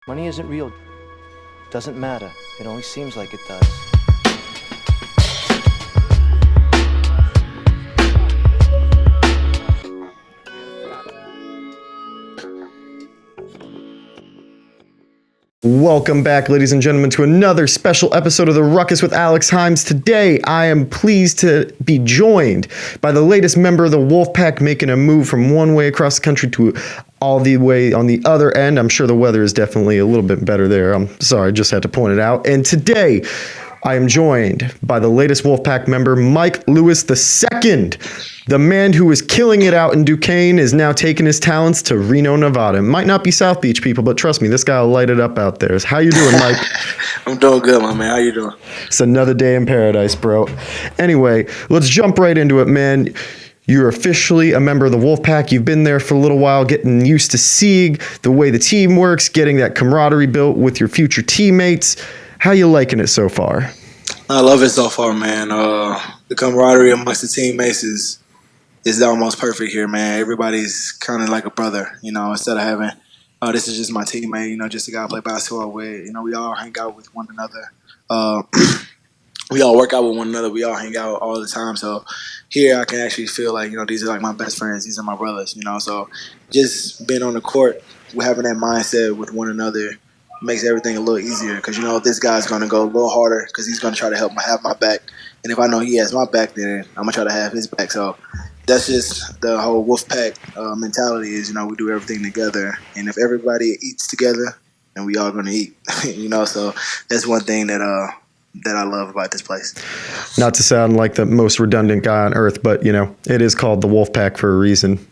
Money isn't real. Doesn't matter. It only seems like it does. Welcome back, ladies and gentlemen, to another special episode of the Ruckus with Alex Himes. Today, I am pleased to be joined by the latest member of the Wolfpack, making a move from one way across the country to all the way on the other end. I'm sure the weather is definitely a little bit better there. I'm sorry, just had to point it out. And today, I am joined by the latest Wolfpack member, Mike Lewis II. The man who was killing it out in Duquesne is now taking his talents to Reno, Nevada. It might not be South Beach, people, but trust me, this guy will light it up out there. How you doing, Mike? I'm doing good, my man. How you doing? It's another day in paradise, bro. Anyway, let's jump right into it, man. You're officially a member of the Wolfpack. You've been there for a little while, getting used to seeing the way the team works, getting that camaraderie built with your future teammates. How you liking it so far? I love it so far, man. The camaraderie amongst the teammates is almost perfect here, man. Everybody's kind of like a brother, instead of having, this is just my teammate, just a guy I play basketball with. We all hang out with one another. We all work out with one another. We all hang out all the time. So here I can actually feel like, these are like my best friends. These are my brothers, So just being on the court, having that mindset with one another makes everything a little easier because, this guy's going to go a little harder because he's going to try to have my back. And if I know he has my back, then I'm going to try to have his back. So that's just the whole Wolfpack mentality is, we do everything together. And if everybody eats together, then we all going to eat, So that's one thing that I love about this place. Not to sound like the most redundant guy on earth, but, it is called the Wolfpack for a reason.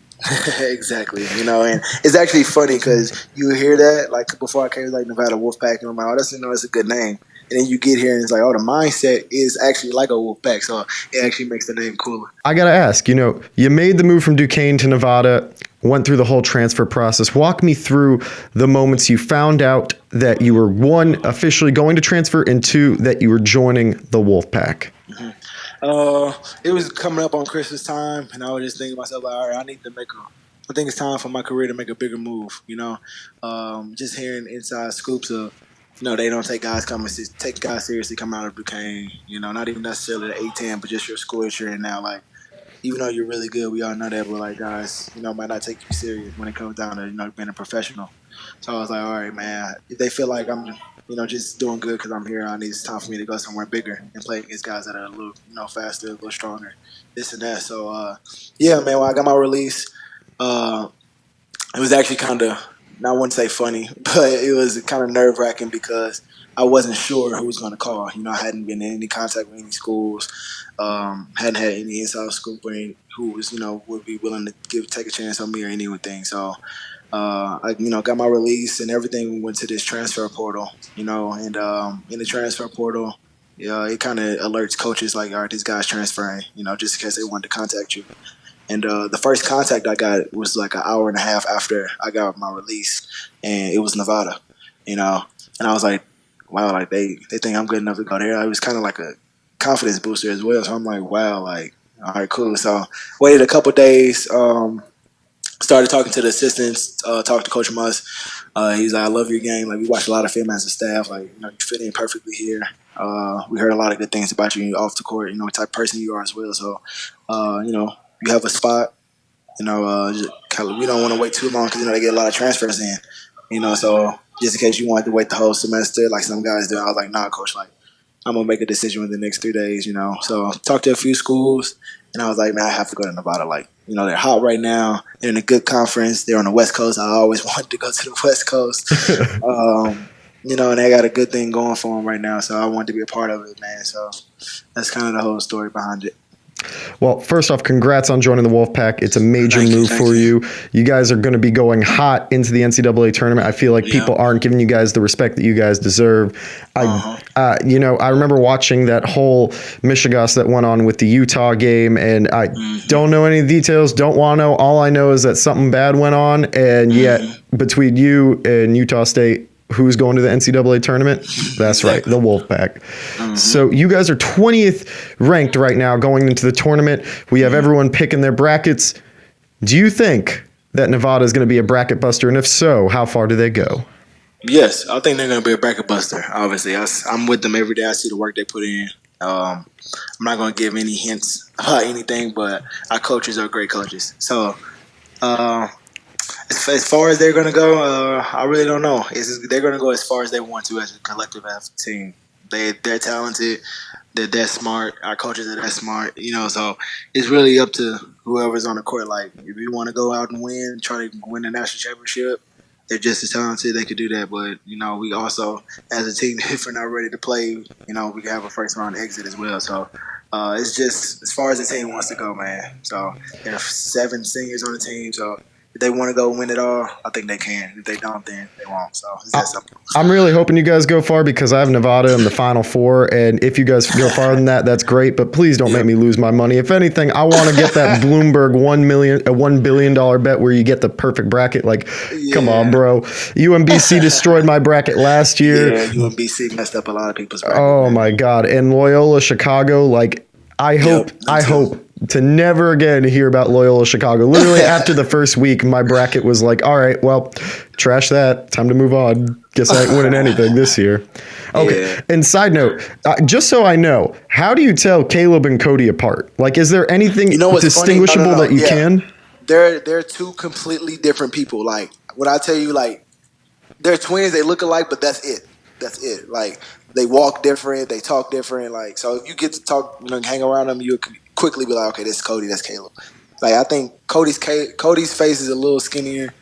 Exactly, and it's actually funny because you hear that, like, before I came to, Nevada Wolfpack, and I'm like, oh, that's a good name. And then you get here and it's like, oh, the mindset is actually like a Wolfpack, so it actually makes the name cooler. I got to ask, you made the move from Duquesne to Nevada, went through the whole transfer process. Walk me through the moments you found out that you were, one, officially going to transfer, and two, that you were joining the Wolfpack. Mm-hmm. It was coming up on Christmas time, and I was just thinking to myself, like, all right, I think it's time for my career to make a bigger move, just hearing inside scoops of, they don't take guys seriously coming out of Duquesne, not even necessarily the A-10, but just your school that you're in now. Like, even though you're really good, we all know that, but, like, guys, might not take you serious when it comes down to, being a professional. So I was like, all right, man, if they feel like I'm, just doing good because I'm here, it's time for me to go somewhere bigger and play against guys that are a little, faster, a little stronger, this and that. So, yeah, man, when I got my release, it was actually kind of, I wouldn't say funny, but it was kind of nerve-wracking because I wasn't sure who was going to call. I hadn't been in any contact with any schools, hadn't had any inside scoop or any who was, would be willing to take a chance on me or anything. So, I, got my release and everything went to this transfer portal, and in the transfer portal, it kind of alerts coaches like, all right, this guy's transferring, just in case they wanted to contact you. And the first contact I got was like an hour and a half after I got my release, and it was Nevada, and I was like, wow, like they think I'm good enough to go there. It was kind of like a confidence booster as well. So I'm like, wow, like, all right, cool. So waited a couple days, started talking to the assistants, talked to Coach Muss. He's like, I love your game. Like, we watched a lot of film as a staff. Like, you fit in perfectly here. We heard a lot of good things about you off the court, the type of person you are as well. So, you have a spot, we don't want to wait too long because, they get a lot of transfers in, so just in case you wanted to wait the whole semester like some guys do, I was like, nah, coach, like, I'm going to make a decision within the next 3 days, So talked to a few schools, and I was like, man, I have to go to Nevada. Like, they're hot right now. They're in a good conference. They're on the West Coast. I always wanted to go to the West Coast. And they got a good thing going for them right now, so I wanted to be a part of it, man. So that's kind of the whole story behind it. Well, first off, congrats on joining the Wolfpack. It's a major move for you. You guys are going to be going hot into the NCAA tournament. I feel like people aren't giving you guys the respect that you guys deserve. I remember watching that whole Michigas that went on with the Utah game, and I don't know any details, don't want to know. All I know is that something bad went on, and yet between you and Utah State, who's going to the NCAA tournament? That's right, the Wolfpack. So you guys are 20th ranked right now going into the tournament. We have everyone picking their brackets. Do you think that Nevada is going to be a bracket buster? And if so, how far do they go? Yes, I think they're going to be a bracket buster. Obviously, I'm with them every day. I see the work they put in. I'm not going to give any hints about anything, but our coaches are great coaches. So, uh, as far as they're going to go, I really don't know. They're going to go as far as they want to as a collective as a team. They're talented. They're that smart. Our coaches are that smart. So it's really up to whoever's on the court. Like, if you want to go out and win, try to win the national championship, they're just as talented. They could do that. But, we also, as a team, if we're not ready to play, we can have a first round exit as well. So it's just as far as the team wants to go, man. So there are 7 seniors on the team. So if they want to go win it all, I think they can. If they don't, then they won't. So it's that simple. I'm really hoping you guys go far because I have Nevada in the Final Four, and if you guys go farther than that, that's great. But please don't make me lose my money. If anything, I want to get that Bloomberg $1 billion bet where you get the perfect bracket. Like, come on, bro. UMBC destroyed my bracket last year. Yeah, UMBC messed up a lot of people's bracket. Oh my God! And Loyola Chicago, like, I hope to never again hear about Loyola Chicago. Literally after the first week, my bracket was like, all right, well, trash that. Time to move on. Guess I ain't winning anything this year. Okay. Yeah. And side note, just so I know, how do you tell Caleb and Cody apart? Like, is there anything distinguishable that you can? They're 2 completely different people. Like, when I tell you, like, they're twins, they look alike, but that's it. That's it. Like, they walk different, they talk different. Like, so if you get to talk, hang around them, you quickly be like, okay, this is Cody, that's Caleb. Like, I think Cody's face is a little skinnier,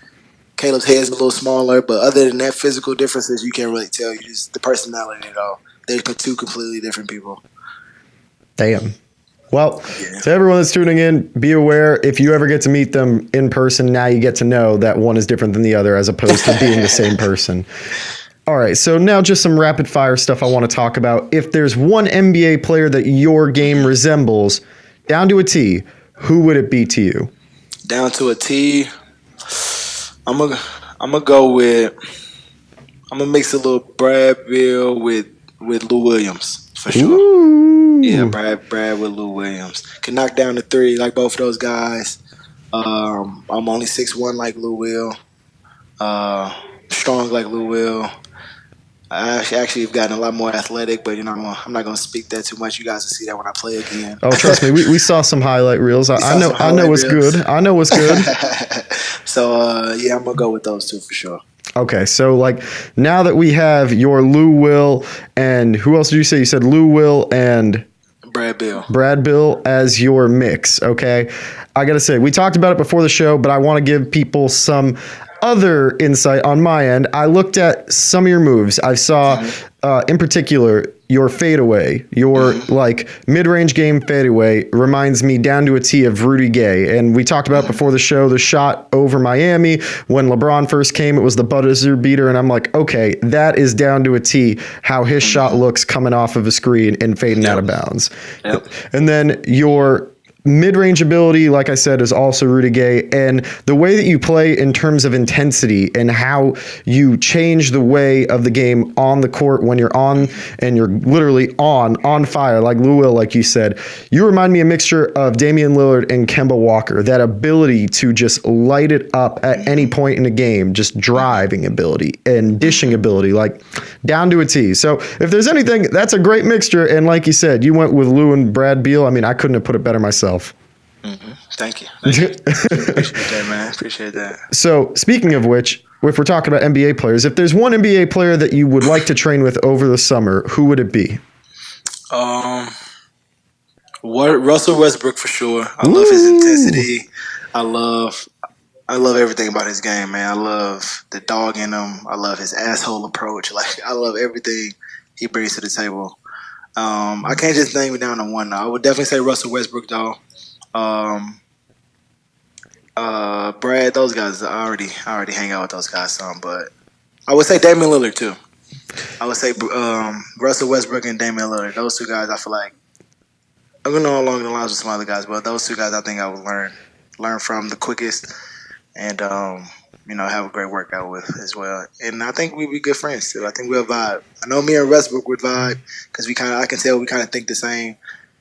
Caleb's head is a little smaller, but other than that, physical differences, you can't really tell. You just the personality at all. They're 2 completely different people. Damn. Well, to everyone that's tuning in, be aware if you ever get to meet them in person, now you get to know that one is different than the other as opposed to being the same person. All right, so now just some rapid fire stuff I want to talk about. If there's one NBA player that your game resembles, down to a T, who would it be to you? Down to a T, I'm gonna go with. I'm gonna mix a little Brad Bill with Lou Williams for sure. Ooh. Yeah, Brad with Lou Williams can knock down the 3 like both of those guys. I'm only 6'1" like Lou Will, strong like Lou Will. I actually have gotten a lot more athletic, but I'm not going to speak that too much. You guys will see that when I play again. Oh, trust me, we saw some highlight reels. I know what's good. I know what's good. So I'm gonna go with those 2 for sure. Okay, so like now that we have your Lou Will and who else did you say? You said Lou Will and Brad Bill as your mix. Okay, I gotta say we talked about it before the show, but I want to give people some other insight on my end. I looked at some of your moves. I saw, in particular, your fadeaway, your like mid-range game fadeaway reminds me down to a T of Rudy Gay. And we talked about before the show, the shot over Miami when LeBron first came, it was the buzzer beater. And I'm like, okay, that is down to a T how his shot looks coming off of a screen and fading out of bounds. Yep. And then your mid-range ability, like I said, is also Rudy Gay, and the way that you play in terms of intensity and how you change the way of the game on the court when you're on and you're literally on fire, like Lou Will, like you said. You remind me a mixture of Damian Lillard and Kemba Walker, that ability to just light it up at any point in the game, just driving ability and dishing ability, like down to a T. So if there's anything, that's a great mixture, and like you said, you went with Lou and Brad Beal. I mean, I couldn't have put it better myself. Mm-hmm. Thank you. Appreciate that, man. Appreciate that. So, speaking of which, if we're talking about NBA players, if there's one NBA player that you would like to train with over the summer, who would it be? Russell Westbrook for sure. I love his intensity. I love everything about his game, man. I love the dog in him. I love his asshole approach. Like, I love everything he brings to the table. I can't just name it down to one, though. I would definitely say Russell Westbrook, though. Brad, those guys, I already hang out with those guys some, but I would say Damian Lillard, too. I would say Russell Westbrook and Damian Lillard. Those 2 guys, I feel like I'm going to go along the lines with some other guys, but those 2 guys I think I would learn from the quickest and, have a great workout with as well. And I think we'd be good friends, too. I think we'll vibe. I know me and Westbrook would vibe because I can tell we kind of think the same.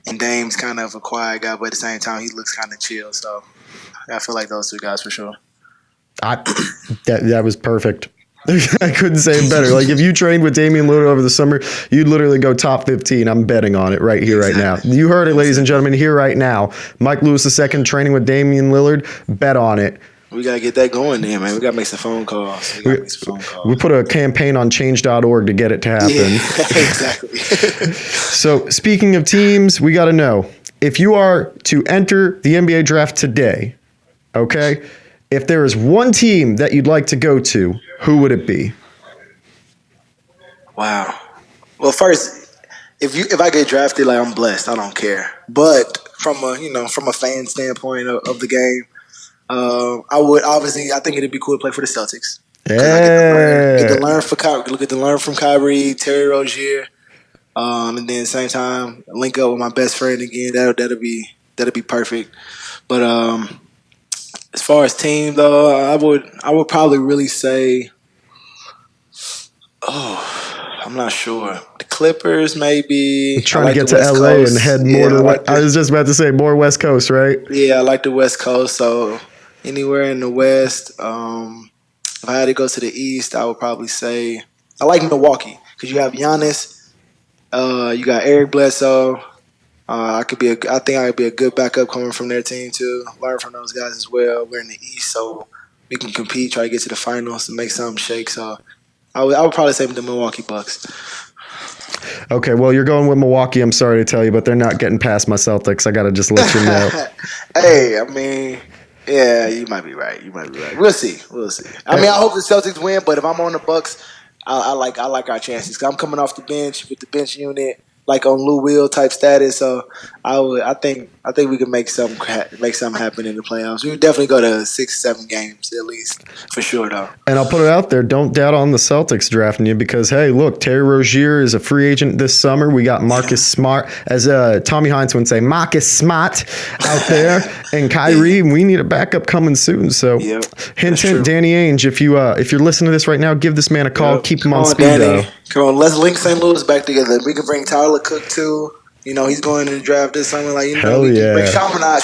And Dame's kind of a quiet guy, but at the same time, he looks kind of chill. So I feel like those 2 guys for sure. That was perfect. I couldn't say it better. Like, if you trained with Damian Lillard over the summer, you'd literally go top 15. I'm betting on it right here, right now. You heard it, ladies and gentlemen, here right now. Mike Lewis II training with Damian Lillard. Bet on it. We got to get that going then, man. We got to make some phone calls. We put a campaign on change.org to get it to happen. Yeah, exactly. So, speaking of teams, we got to know, if you are to enter the NBA draft today, okay, if there is one team that you'd like to go to, who would it be? Wow. Well, first, if I get drafted, like, I'm blessed. I don't care. But from a fan standpoint of the game, I think it'd be cool to play for the Celtics. Yeah. I get to learn from Kyrie, Terry Rozier, and then same time link up with my best friend again. That'll be perfect. But as far as team though, I would probably really say, I'm not sure. The Clippers, maybe. Trying to get to LA and head more to. I was just about to say more West Coast, right? Yeah, I like the West Coast. So anywhere in the West. If I had to go to the East, I would probably say I like Milwaukee because you have Giannis. You got Eric Bledsoe. I think I could be a good backup coming from their team too. Learn from those guys as well. We're in the East, so we can compete, try to get to the finals, and make something shake. So I would probably say the Milwaukee Bucks. Okay, well, you're going with Milwaukee. I'm sorry to tell you, but they're not getting past my Celtics. I got to just let you know. Hey, I mean, yeah, you might be right. We'll see. I mean, I hope the Celtics win, but if I'm on the Bucks, I like our chances. 'Cause I'm coming off the bench with the bench unit, like on Lou Will type status. So I think we can make something happen in the playoffs. We would definitely go to 6-7 games at least for sure, though. And I'll put it out there: don't doubt on the Celtics drafting you because hey, look, Terry Rozier is a free agent this summer. We got Marcus Smart, as Tommy Hines would say, Marcus Smart out there, and Kyrie. We need a backup coming soon. So, hint, Danny Ainge, if you're listening to this right now, give this man a call. Keep him on speed dial. Come on, let's link St. Louis back together. We can bring Tyler Cook too. You know, he's going to the draft this summer. Like, Hell we yeah. can bring Chaminade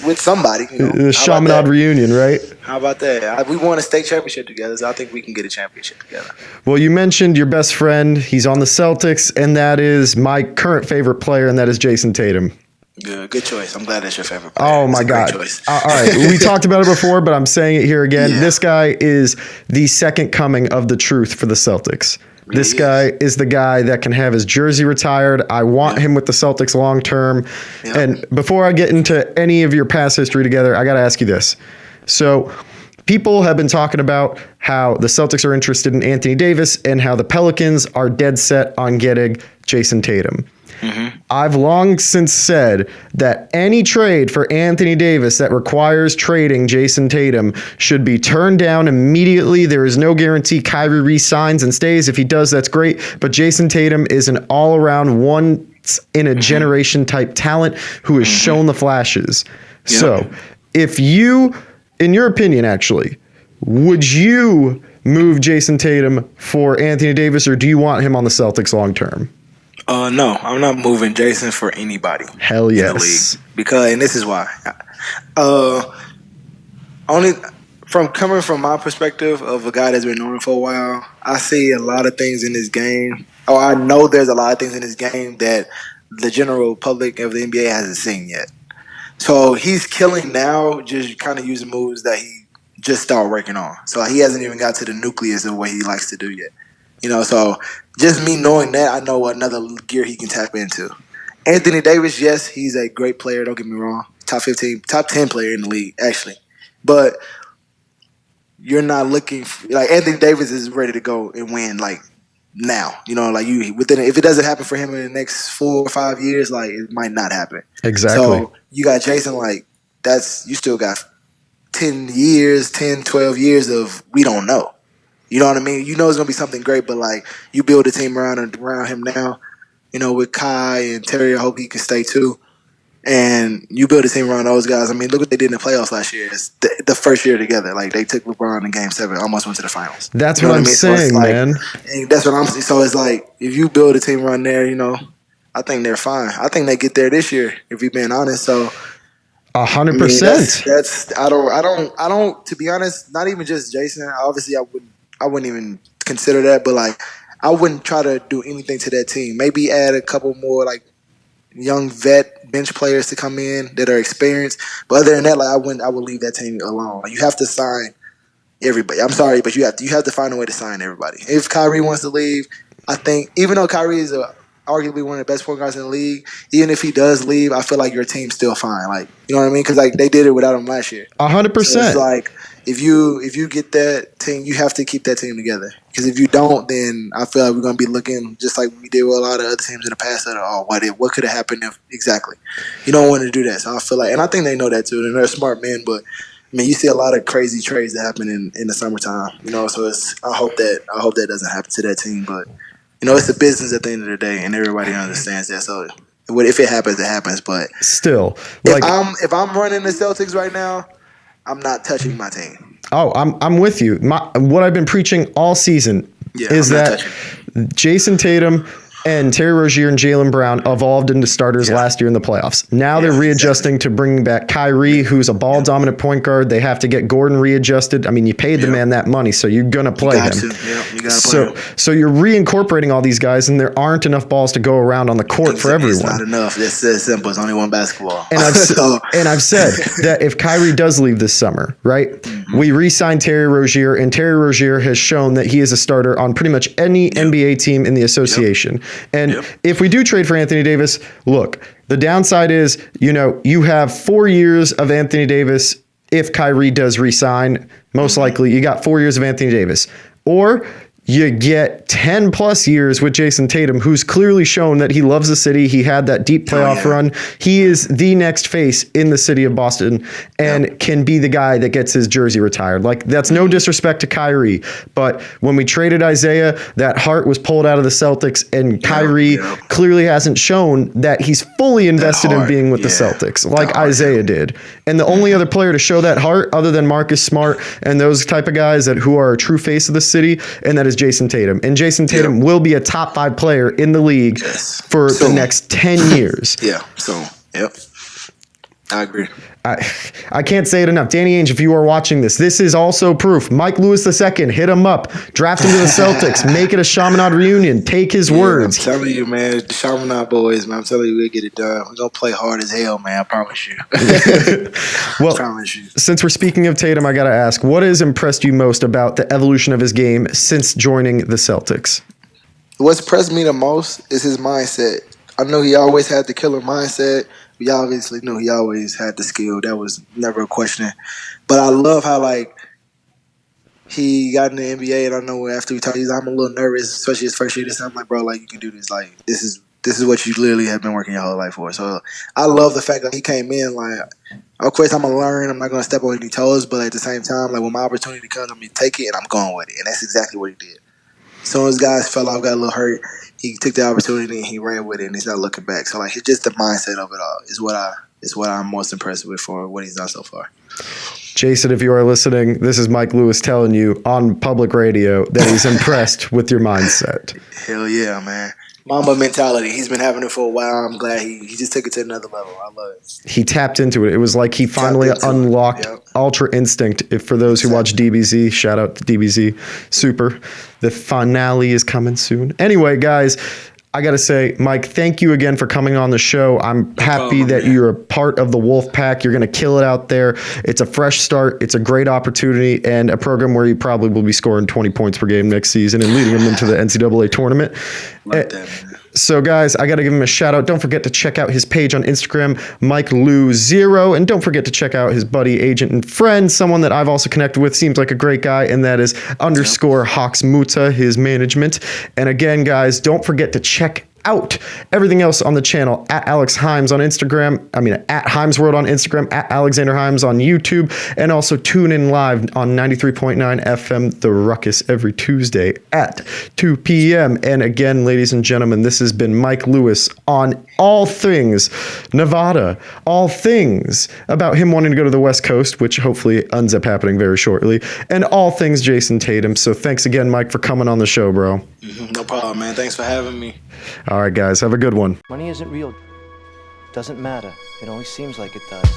with somebody. You know? The Chaminade reunion, right? How about that? We won a state championship together, so I think we can get a championship together. Well, you mentioned your best friend. He's on the Celtics, and that is my current favorite player, and that is Jayson Tatum. Good choice. I'm glad that's your favorite player. Oh, my God. All right. We talked about it before, but I'm saying it here again. Yeah. This guy is the second coming of the truth for the Celtics. This guy is the guy that can have his jersey retired. I want him with the Celtics long term. Yep. And before I get into any of your past history together, I got to ask you this. So people have been talking about how the Celtics are interested in Anthony Davis and how the Pelicans are dead set on getting Jayson Tatum. Mm-hmm. I've long since said that any trade for Anthony Davis that requires trading Jayson Tatum should be turned down immediately. There is no guarantee Kyrie re-signs and stays. If he does, that's great. But Jayson Tatum is an all-around once-in-a-generation type talent who has shown the flashes. Yep. So if you, in your opinion, actually, would you move Jayson Tatum for Anthony Davis, or do you want him on the Celtics long term? No, I'm not moving Jayson for anybody. Hell yes. In the league. Because, and this is why. Coming from my perspective of a guy that's been known for a while, I see a lot of things in this game. I know there's a lot of things in this game that the general public of the NBA hasn't seen yet. So he's killing now, just kind of using moves that he just started working on. So he hasn't even got to the nucleus of what he likes to do yet. You know, so just me knowing that, I know another gear he can tap into. Anthony Davis, yes, he's a great player. Don't get me wrong. Top 10 player in the league, actually. But you're not looking like Anthony Davis is ready to go and win like now. You know, like if it doesn't happen for him in the next 4 or 5 years, like it might not happen. Exactly. So you got Jayson, like you still got 10, 12 years of we don't know. You know what I mean? You know it's going to be something great, but, like, you build a team around him now, you know, with Kai and Terry. I hope he can stay, too. And you build a team around those guys. I mean, look what they did in the playoffs last year. It's the first year together. Like, they took LeBron in Game 7, almost went to the finals. That's what I'm saying, so man. And that's what I'm saying. So it's like, if you build a team around there, you know, I think they're fine. I think they get there this year, if you're being honest. So 100%. That's I don't. To be honest, not even just Jayson. Obviously, I wouldn't even consider that. But like, I wouldn't try to do anything to that team. Maybe add a couple more like young vet bench players to come in that are experienced. But other than that, like I would leave that team alone. Like, you have to sign everybody. I'm sorry, but you have to find a way to sign everybody. If Kyrie wants to leave, I think even though Kyrie is arguably one of the best point guards in the league, even if he does leave, I feel like your team's still fine. Like, you know what I mean? Because like they did it without him last year. 100%. So it's like if you get that team, you have to keep that team together. Because if you don't, then I feel like we're gonna be looking just like we did with a lot of other teams in the past. That what could have happened if exactly? You don't want to do that. So I feel like, and I think they know that too. And they're smart men, but I mean, you see a lot of crazy trades that happen in the summertime. You know, so I hope that doesn't happen to that team, but. You know, it's a business at the end of the day, and everybody understands that. So, if it happens, it happens. But still, like, if I'm running the Celtics right now, I'm not touching my team. Oh, I'm with you. What I've been preaching all season is that Jayson Tatum and Terry Rozier and Jaylen Brown evolved into starters last year in the playoffs. Now they're readjusting to bringing back Kyrie, who's a ball-dominant point guard. They have to get Gordon readjusted. I mean, you paid the man that money, so you're going to play him. You got to play him. So you're reincorporating all these guys, and there aren't enough balls to go around on the court for everyone. It's not enough. It's as simple. It's only one basketball. And I've said that if Kyrie does leave this summer, right, we re-sign Terry Rozier, and Terry Rozier has shown that he is a starter on pretty much any NBA team in the association. And if we do trade for Anthony Davis, look, the downside is, you have 4 years of Anthony Davis if Kyrie does re-sign. Most likely, you got 4 years of Anthony Davis. Or you get 10 plus years with Jayson Tatum, who's clearly shown that he loves the city. He had that deep playoff run. He is the next face in the city of Boston and can be the guy that gets his jersey retired. Like, that's no disrespect to Kyrie, but when we traded Isaiah, that heart was pulled out of the Celtics, and Kyrie clearly hasn't shown that he's fully invested in being with the Celtics like Isaiah did. And the only other player to show that heart other than Marcus Smart and those type of guys who are a true face of the city, and that is Jayson Tatum. And Jayson Tatum will be a top 5 player in the league for the next 10 years. I agree. I can't say it enough. Danny Ainge, if you are watching this is also proof. Mike Lewis II, hit him up. Draft him to the Celtics. Make it a Chaminade reunion. Take his words. I'm telling you, man, the Chaminade boys, man, I'm telling you, we'll get it done. We're going to play hard as hell, man. I promise you. Well, since we're speaking of Tatum, I got to ask, what has impressed you most about the evolution of his game since joining the Celtics? What's impressed me the most is his mindset. I know he always had the killer mindset. We obviously knew he always had the skill. That was never a question. But I love how, like, he got in the NBA, and I know after we talked, I'm a little nervous, especially his first year. I'm like, bro, like, you can do this. Like, this is what you literally have been working your whole life for. So I love the fact that he came in, like, of course, I'm going to learn. I'm not going to step on any toes, but at the same time, like, when my opportunity comes, I'm going to take it, and I'm going with it. And that's exactly what he did. As soon as guys fell off, got a little hurt, he took the opportunity and he ran with it, and he's not looking back. So, like, it's just the mindset of it all is what I'm most impressed with for what he's done so far. Jayson, if you are listening, this is Mike Lewis telling you on public radio that he's impressed with your mindset. Hell yeah, man. Mamba mentality. He's been having it for a while. I'm glad he just took it to another level. I love it. He tapped into it. It was like he finally unlocked Ultra Instinct. If for those who watch DBZ, shout out to DBZ. Super. The finale is coming soon. Anyway, guys, I got to say, Mike, thank you again for coming on the show. I'm happy that you're a part of the Wolfpack. You're going to kill it out there. It's a fresh start. It's a great opportunity and a program where you probably will be scoring 20 points per game next season and leading them into the NCAA tournament. Like that, man. So, guys, I got to give him a shout out. Don't forget to check out his page on Instagram, MikeLou0. And don't forget to check out his buddy, agent, and friend, someone that I've also connected with. Seems like a great guy. And that is _Hawksmuta, his management. And again, guys, don't forget to check out everything else on the channel at Alex Himes on Instagram. At Himes World on Instagram, at Alexander Himes on YouTube, and also tune in live on 93.9 FM, The Ruckus, every Tuesday at 2 p.m. And again, ladies and gentlemen, this has been Mike Lewis on all things Nevada, all things about him wanting to go to the West Coast, which hopefully ends up happening very shortly, and all things Jayson Tatum. So thanks again, Mike, for coming on the show, bro. No problem, man. Thanks for having me. All right, guys, have a good one. Money isn't real. Doesn't matter. It only seems like it does.